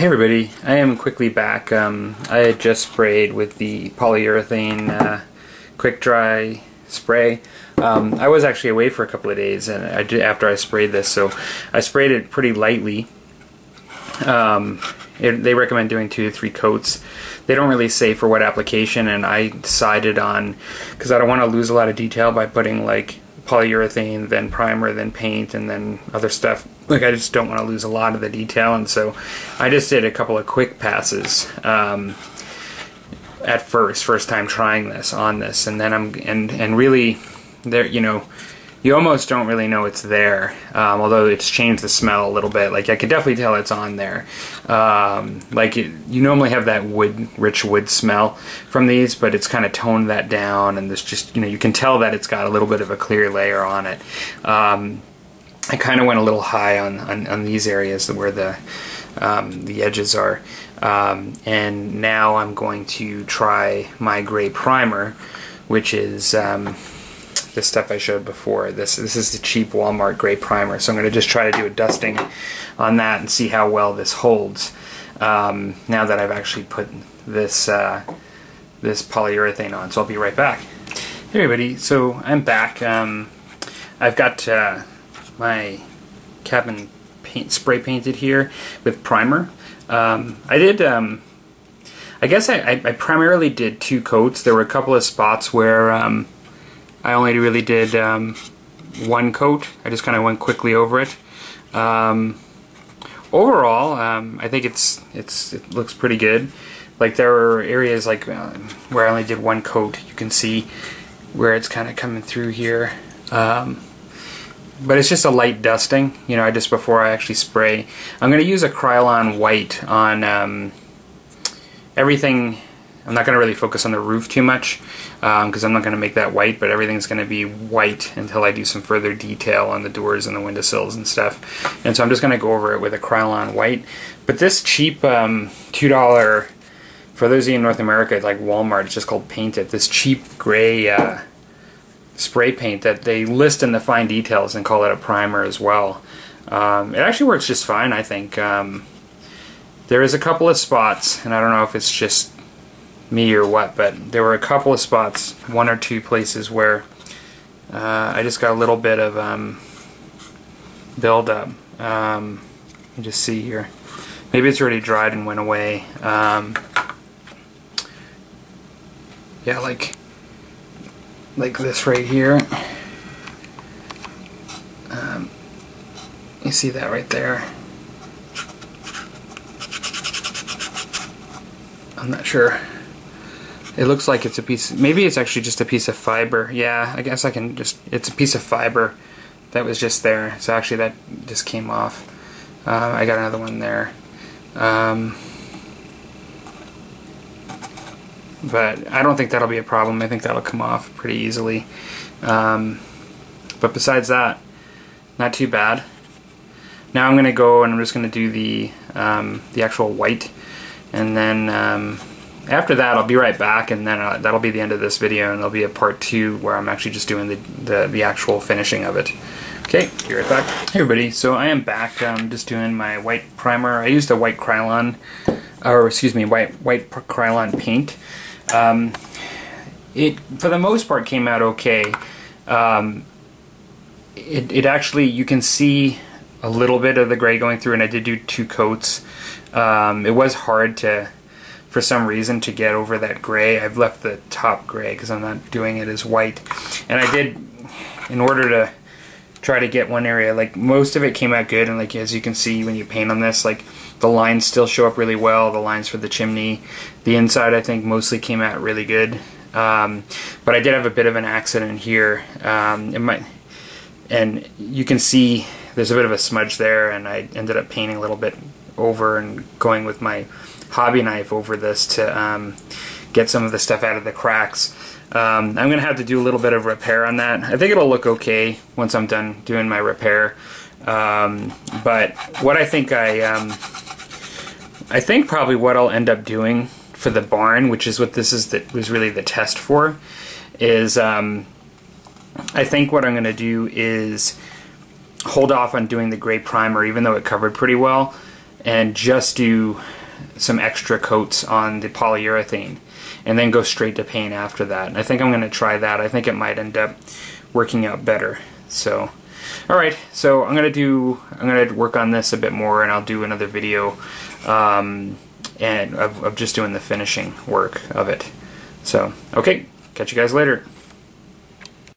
Hey everybody, I am quickly back. I had just sprayed with the polyurethane quick dry spray. I was actually away for a couple of days and after I sprayed this, so I sprayed it pretty lightly. They recommend doing 2 to 3 coats. They don't really say for what application, and I decided on, because I don't want to lose a lot of detail by putting like polyurethane, then primer, then paint, and then other stuff. Like, I just don't want to lose a lot of the detail, and so I just did a couple of quick passes at first time trying this on this, and then and really there, you know, you almost don't really know it's there, although it's changed the smell a little bit. Like, I could definitely tell it's on there. You normally have that rich wood smell from these, but it's kind of toned that down, and there's just, you know, you can tell that it's got a little bit of a clear layer on it. I kind of went a little high on these areas where the edges are, and now I'm going to try my gray primer, which is this stuff I showed before. This is the cheap Walmart gray primer, so I'm going to just try to do a dusting on that and see how well this holds now that I've actually put this this polyurethane on. So I'll be right back. Hey everybody, so I'm back. I've got my cabin spray painted here with primer. I guess I primarily did 2 coats. There were a couple of spots where I only really did 1 coat. I just kind of went quickly over it. Overall, I think it looks pretty good. Like, there are areas like where I only did 1 coat. You can see where it's kind of coming through here. But it's just a light dusting, you know, just before I actually spray. I'm going to use a Krylon white on everything. I'm not going to really focus on the roof too much because I'm not going to make that white, but everything's going to be white until I do some further detail on the doors and the windowsills and stuff. And so I'm just going to go over it with a Krylon white. But this cheap $2, for those of you in North America, like Walmart, it's just called Paint It. This cheap gray spray paint that they list in the fine details and call it a primer as well. It actually works just fine, I think. There is a couple of spots, and I don't know if it's just me or what, but there were a couple of spots, 1 or 2 places where I just got a little bit of buildup. You just see here. Maybe it's already dried and went away. Yeah, like this right here. You see that right there? I'm not sure. It looks like it's a piece, maybe it's actually just a piece of fiber. Yeah, I guess I can just, it's a piece of fiber that was just there. So actually that just came off. I got another one there. But I don't think that'll be a problem. I think that'll come off pretty easily. But besides that, not too bad. Now I'm going to go and I'm just going to do the actual white, and then after that I'll be right back, and then that'll be the end of this video, and there'll be a part 2 where I'm actually just doing the actual finishing of it. Okay, be right back. Hey everybody, so I am back. I'm just doing my white primer. I used a white Krylon, or excuse me, white Krylon paint. It, for the most part, came out okay. It actually, you can see a little bit of the gray going through, and I did do 2 coats. It was hard to, for some reason, to get over that gray. I've left the top gray because I'm not doing it as white. And I did, in order to try to get one area, like, most of it came out good, and like, as you can see when you paint on this, like, the lines still show up really well, the lines for the chimney. The inside, I think, mostly came out really good. But I did have a bit of an accident here. And you can see there's a bit of a smudge there, and I ended up painting a little bit over and going with my hobby knife over this to get some of the stuff out of the cracks. I'm going to have to do a little bit of repair on that. I think it'll look okay once I'm done doing my repair. But what I think I think probably what I'll end up doing for the barn, which is what this was really the test for, is I think what I'm going to do is hold off on doing the gray primer, even though it covered pretty well, and just do some extra coats on the polyurethane and then go straight to paint after that. And I think I'm going to try that. I think it might end up working out better. So alright, so I'm going to work on this a bit more, and I'll do another video and of just doing the finishing work of it. So okay, catch you guys later.